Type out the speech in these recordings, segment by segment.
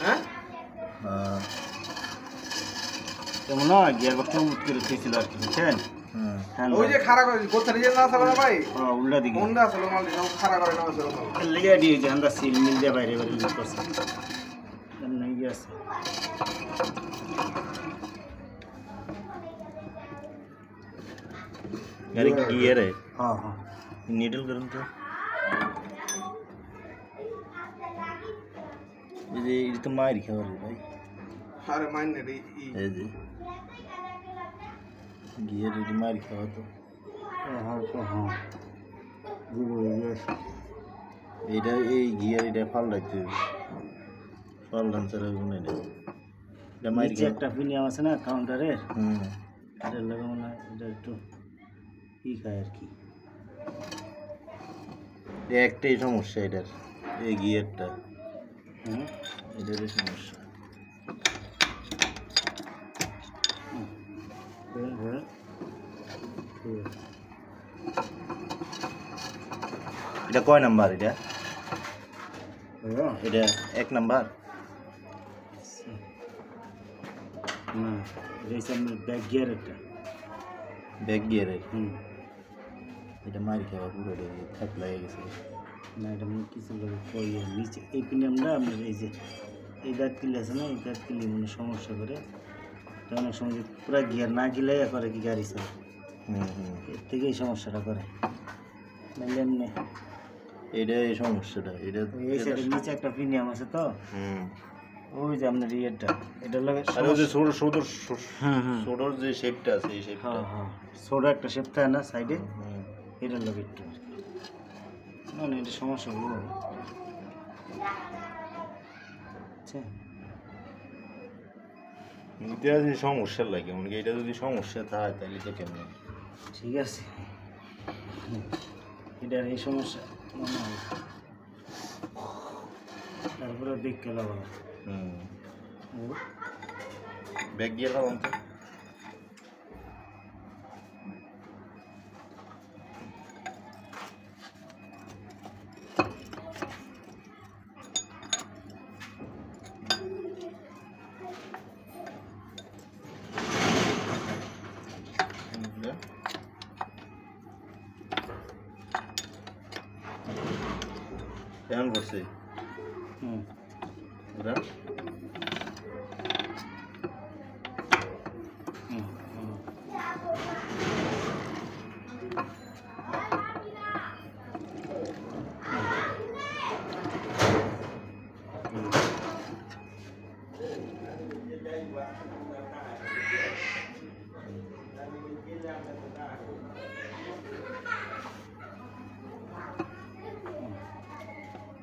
হ্যাঁ কেমন না গিয়ার বক্স মুট করে দিয়েছিল আর কি বুঝছেন ওই যে খাড়া করে গোছারি যে না আছে না ভাই উল্টা দিকে কোনটা আছে মাল সব খাড়া করে না আছে লেগে দিয়ে যে আমরা সিল মিল দিয়ে বাইরে বাইরে ইউজ করছি নাই আছে गाड़ी की गियर है हाँ हाँ नीडल गरम तो ये तो मार खावा रे भाई अरे मायने रे ये जी गियर ये मार खावा तो हाँ हाँ এটা এই গিয়ার এটা পাল্টাইতে হবে পাল্টান ছাড়া হবে না এটা মাইর নিচে একটা প্রিমিয়াম আছে না কাউন্টারের হুম এটা লাগানো না এটা একটু কি খায় আর কি একটাই সমস্যা এটার এই গিয়ারটা হুম এটারই সমস্যা হ্যাঁ এটা কয় নাম্বার এটা হ্যাঁ এটা এক নাম্বার না এই সামনে ব্যাক গিয়ার একটা ব্যাক গিয়ারের হুম এটা মার খাওয়া পুরো থাক লাগে গেছে না এটা কিছু লোক কই নিচে এই প্রিমিয়ামটা আপনার এই যে এই দাঁত কিলি আছে না এই দাঁত কিলি মানে সমস্যা করে তো অনেক সময় যে পুরো গিয়ার না গিলে করে কি গাড়ি চালায় এর থেকে এই সমস্যাটা করে নাহলে এমনি এটা এই সমস্যাটা এটা এই সাইডের নিচে একটা প্রিমিয়াম আছে তো ওই যে আপনার ইয়েটা এটা লাগে আর ওই যে ছোট ছোট হুম হুম ছোট যে শেপটা আছে এই শেপটা হ্যাঁ হ্যাঁ ছোটো একটা শেপ থাকে না সাইডে এটার লাগে একটু না না এটা সমস্যা হলো আচ্ছা এটা যদি সমস্যা লাগে মনে এটা যদি সমস্যা থাকে তাহলে তো কেমন ঠিক আছে এটার এই সমস্যা মনে হয় তারপরে দেখতে লাগলো ব্যাগ গিয়ে লাগাম তো কেমন করছে ওরা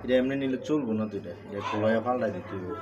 এটা এমনি নিলে চলবো না তো এটা খোলায় পাল্টা দিতে হবে